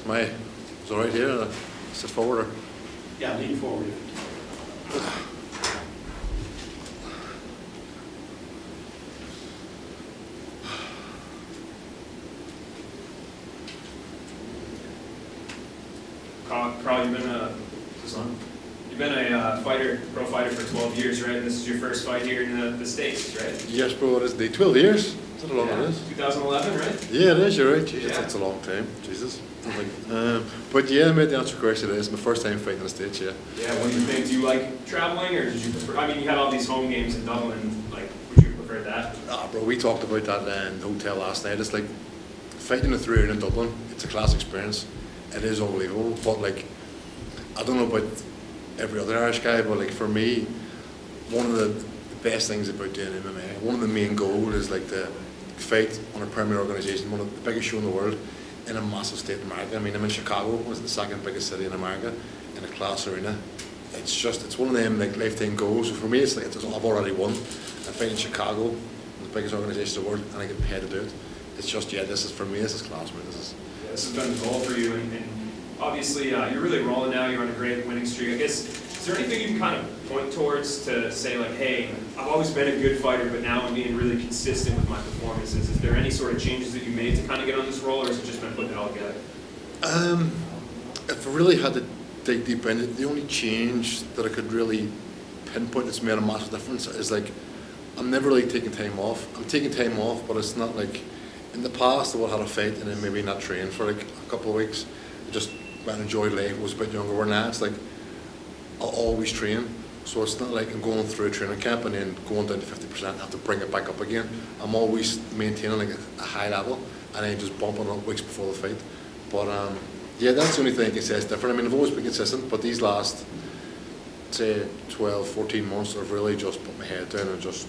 It's all right here. Sit forward. Or? Yeah, lean forward. Karl, you've been a pro fighter for 12 years, right? And this is your first fight here in the States, right? Yes, bro. It is the 12 years. Is that how long it is? 2011, right? Yeah, it is. You're right. Jesus, that's a long time. Jesus. But yeah, mate, the answer to your question is my first time fighting in the States. Yeah. Yeah. What do you think? Do you like traveling, or did you prefer? I mean, you had all these home games in Dublin. Like, would you prefer that? Bro, we talked about that in the hotel last night. It's like fighting the 3 in Dublin. It's a class experience. It is unbelievable. But like, I don't know about every other Irish guy, but like for me, one of the best things about doing MMA, one of the main goals is like the fight on a premier organisation, one of the biggest show in the world, in a massive state in America. I mean, I'm in Chicago, was the second biggest city in America, in a class arena. It's one of them like lifetime goals. So for me, it's like I've already won. I'm fighting in Chicago, the biggest organisation in the world, and I get paid to do it. It's just this is for me. This is class, man. This has been the goal for you, and obviously you're really rolling now. You're on a great winning streak. I guess, is there anything you can kind of point towards to say like, hey, I've always been a good fighter, but now I'm being really consistent with my performances? Is there any sort of changes that you made to kind of get on this roll, or has it just been putting it all together? If I really had to dig deep in it, the only change that I could really pinpoint that's made a massive difference is like, I'm never really taking time off. I'm taking time off, but it's not like, in the past I would have had a fight and then maybe not train for like a couple of weeks. Just went and enjoyed life, was a bit younger. Where now it's like, I'll always train. So it's not like I'm going through a training camp and then going down to 50% and have to bring it back up again. I'm always maintaining like a high level and then just bumping up weeks before the fight. But yeah, that's the only thing I can say is different. I mean, I've always been consistent, but these last, say, 12, 14 months, I've really just put my head down and just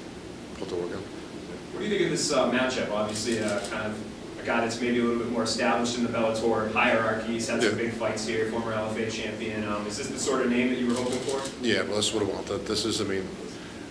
put the work in. What do you think of this matchup? Obviously, kind of a guy that's maybe a little bit more established in the Bellator hierarchy. He's had some big fights here, former LFA champion. Is this the sort of name that you were hoping for? Yeah, well, that's what I wanted. This is, I mean,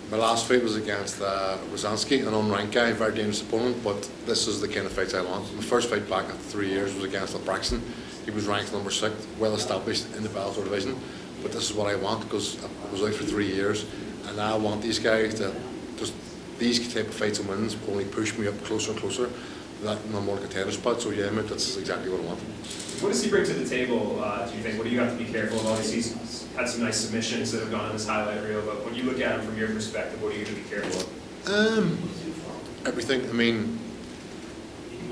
my last fight was against Rosansky, an unranked guy, very dangerous opponent, but this is the kind of fights I want. My first fight back after 3 years was against Braxton. He was ranked number 6, well established in the Bellator division, but this is what I want because I was out for 3 years, and now I want these guys to just, these type of fights and wins only push me up closer and closer to that number 1 contender spot. So yeah, mate, that's exactly what I want. What does he bring to the table, do you think? What do you have to be careful of? Obviously, he's had some nice submissions that have gone on this highlight reel, but when you look at him from your perspective, what are you going to be careful of? Everything. I mean,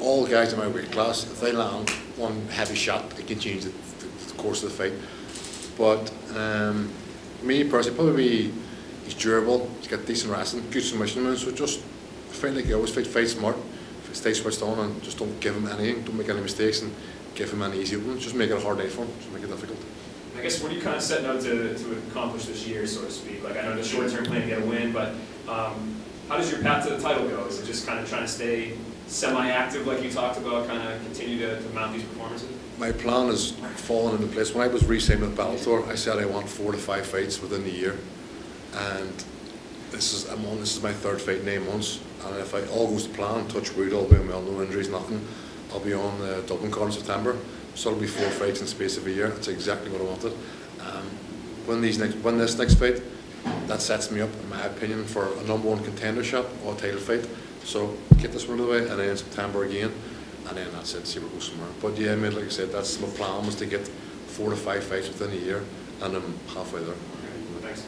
all guys in my weight class, if they land one heavy shot, it can change the course of the fight. But me personally, probably he's durable, he's got decent wrestling, good submission moves, so just fight like you always fight smart, stay switched on and just don't give him anything, don't make any mistakes and give him any easy openings, just make it a hard day for him, just make it difficult. I guess what are you kind of setting out to accomplish this year, so to speak? Like, I know the short-term plan to get a win, but how does your path to the title go? Is it just kind of trying to stay semi-active like you talked about, kind of continue to mount these performances? My plan is falling into place. When I was re-signed with Bellator, I said I want 4 to 5 fights within the year, and this is my 3rd fight in 8 months, and if all goes to plan, touch wood, all being well, no injuries, nothing, I'll be on the Dublin card in September, so it'll be 4 fights in the space of a year. That's exactly what I wanted. Win this next fight, that sets me up, in my opinion, for a number 1 contender shot or a title fight. So get this one out of the way, and then in September again, and then that's it, see where it goes from there. But yeah, mate, like I said, that's my plan, was to get 4 to 5 fights within a year, and I'm halfway there. Thanks.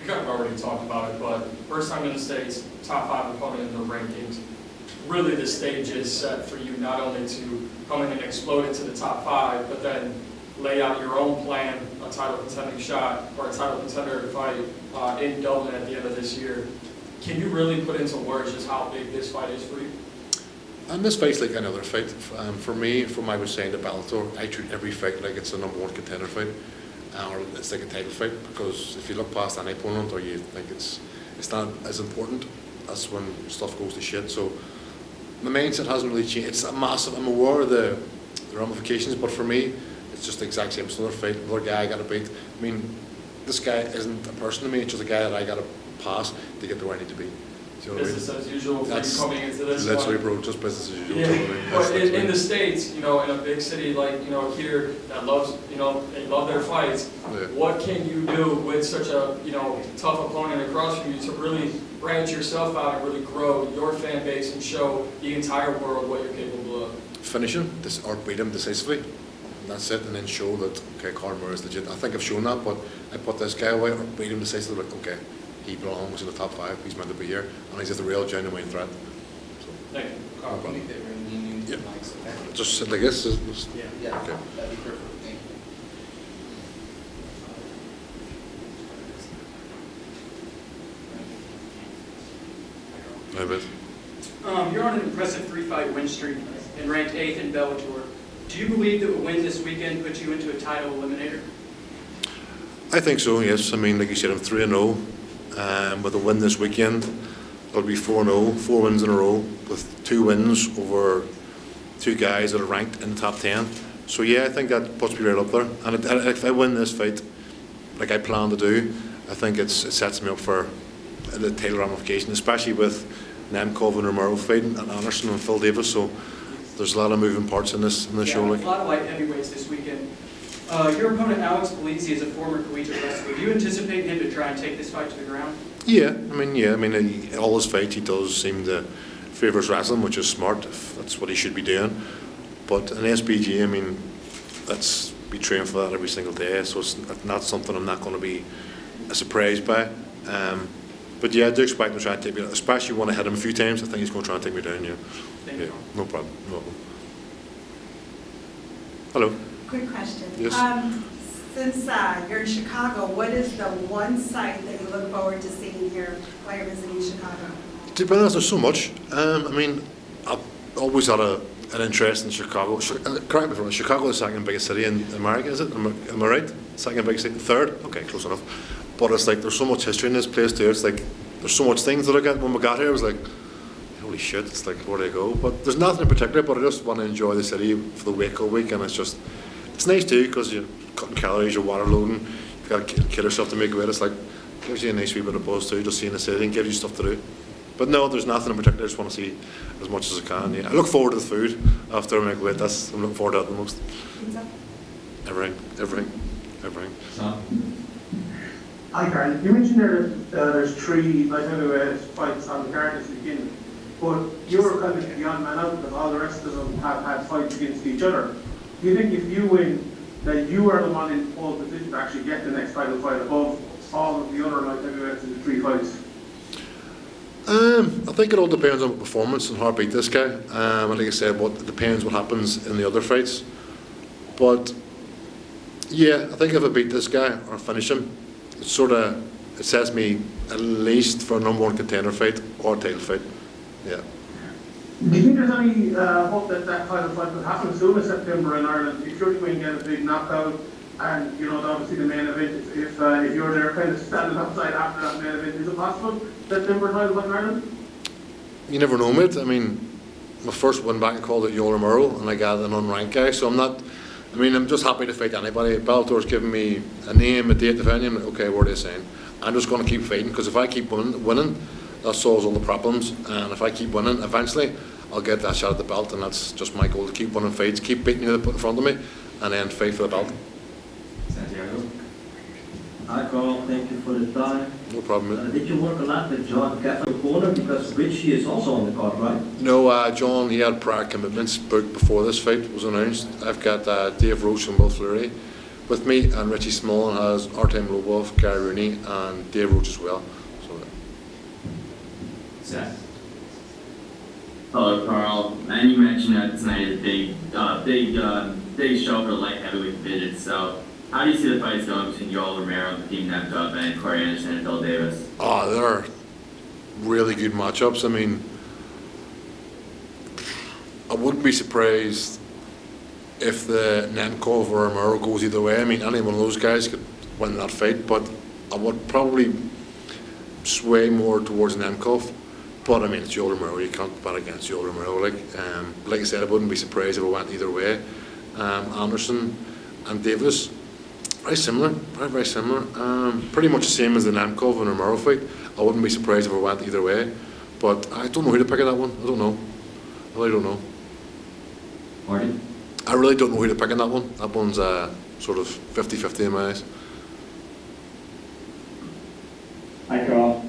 You kind of already talked about it, but first time in the States, top 5 opponent in the rankings. Really the stage is set for you not only to come in and explode into the top 5, but then lay out your own plan, a title contending shot or a title contender fight in Dublin at the end of this year. Can you really put into words just how big this fight is for you? And this fight's like another fight. For me, from I was saying to Bellator, I treat every fight like it's a number 1 contender fight, or it's like a title fight, because if you look past any opponent or you think it's not as important, that's when stuff goes to shit. So my mindset hasn't really changed. It's a massive, I'm aware of the ramifications, but for me, it's just the exact same. It's another fight, another guy I got to beat. I mean, this guy isn't a person to me, it's just a guy that I got to pass to get to where I need to be. Do you know what I mean? business as usual for you That's coming into this literally, one. bro, just business as usual. Yeah, do you know what I mean? but That's in the me. States, you know, in a big city like, you know, here that loves, you know, they love their fights, Yeah. what can you do with such a, you know, tough opponent across from you to really branch yourself out and really grow your fan base and show the entire world what you're capable of? Finish him or beat him decisively. And that's it, and then show that, okay, Karl Moore is legit. I think I've shown that, but I put this guy away or beat him decisively, like, okay, he belongs in the top 5, he's meant to be here, and he's just a real, genuine threat. So, Thank you. Carl, can you get ringing Yeah. mics, okay? just sit like this. Just- Yeah, Okay. that'd be perfect, thank you. I bet. You're on an impressive 3-fight win streak and ranked 8th in Bellator. Do you believe that a win this weekend puts you into a title eliminator? I think so, yes. I mean, like you said, I'm 3-0. With a win this weekend, it'll be 4-0, 4 wins in a row, with 2 wins over 2 guys that are ranked in the top 10. So yeah, I think that puts me right up there. And if I win this fight, like I plan to do, I think it sets me up for the title ramification, especially with Nemkov and Romero fighting, and Anderson and Phil Davis. So there's a lot of moving parts in this show. A Like, lot of light heavyweights this weekend. Your opponent, Alex Polizzi, is a former collegiate wrestler. Do you anticipate him to try and take this fight to the ground? yeah. I mean, all his fights, he does seem to favour his wrestling, which is smart. If that's what he should be doing. But in SBG, I mean, we train for that every single day, so it's not something I'm not going to be surprised by. But yeah, I do expect him to try and take me down, especially when I hit him a few times. I think he's going to try and take me down. Yeah. Thank Yeah. you. No problem. No problem. Hello. Quick question. Yes. Since you're in Chicago, what is the one site that you look forward to seeing here while you're visiting Chicago? To be honest, there's so much. I mean, I've always had an interest in Chicago. Correct me if I'm wrong, Chicago is the second biggest city in America, is it? Am I right? Second biggest city? Third? Okay, close enough. But it's like, there's so much history in this place too. It's like, there's so much things to look at. When we got here, I was like, holy shit, it's like, where do I go? But there's nothing in particular, but I just want to enjoy the city for the week all week, and it's nice too, because you're cutting calories, you're water loading, you've got to kill yourself to make weight. It's like, gives you a nice wee bit of buzz too, just seeing the city and gives you stuff to do. But no, there's nothing in particular. I just want to see as much as I can. Yeah, I look forward to the food after I make weight. I'm looking forward to that the most. Pizza? Everything. Hi, Karl. You mentioned there's 3 light heavyweight fights on the card this weekend, but you're kind of the odd man out because all the rest of them have had fights against each other. Do you think if you win, that you are the one in pole position to actually get the next title fight above all of the other light heavyweights in the 3 fights? I think it all depends on performance and how I beat this guy. And like I said, it depends what happens in the other fights. But yeah, I think if I beat this guy or finish him, it sets me at least for a #1 contender fight or title fight. Yeah. Do you think there's any hope that title fight could happen soon in September in Ireland? If you're going to get a big knockout, and you know, obviously the main event, if you're there kind of standing outside after that main event, is it possible September title fight in Ireland? You never know, mate. I mean, my first win back, I called it Yoel Romero, and I got an unranked guy, so I'm just happy to fight anybody. Bellator's giving me a name, a date, if any. I'm like, okay, what are they saying? I'm just going to keep fighting, because if I keep winning, that solves all the problems. And if I keep winning, eventually, I'll get that shot at the belt, and that's just my goal, to keep winning fights, keep beating who they put in front of me, and then fight for the belt. Santiago. Hi Carl, thank you for the time. No problem, mate. Did you work a lot with John Catholic Corner, because Richie is also on the card, right? No, John, he had prior commitments booked before this fight was announced. I've got Dave Roach from Will Fleury with me, and Richie Smallin has Artem Lobov, Gary Rooney, and Dave Roach as well. So, Seth. Hello, Carl. And you mentioned that tonight is a big show for the light heavyweight division. So, how do you see the fights going between Yoel Romero, Team Nemkov, and Corey Anderson and Phil Davis? they're really good matchups. I mean, I wouldn't be surprised if the Nemkov or Romero goes either way. I mean, any one of those guys could win that fight, but I would probably sway more towards Nemkov. But I mean, it's Yoel Romero. You can't bet against Yoel Romero. Like I said, I wouldn't be surprised if it went either way. Anderson and Davis, very similar, very similar. Pretty much the same as the Nemkov and Romero fight. I wouldn't be surprised if it went either way. but I don't know who to pick in that one. I don't know. I really don't know. Marty? I really don't know who to pick in that one. That one's sort of 50-50 in my eyes. Hi, Carl.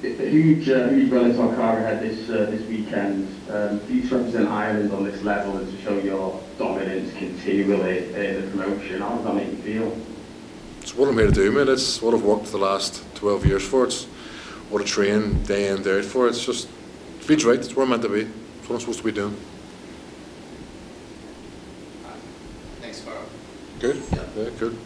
Huge Bellator card ahead this weekend. Do you represent Ireland on this level and to show your dominance continually in the promotion? How does that make you feel? It's what I'm here to do, mate. It's what I've worked the last 12 years for. It's what I train day in, day out for. It's just, feels right. It's where I'm meant to be. It's what I'm supposed to be doing. Thanks, Carl. Good? Yeah, good.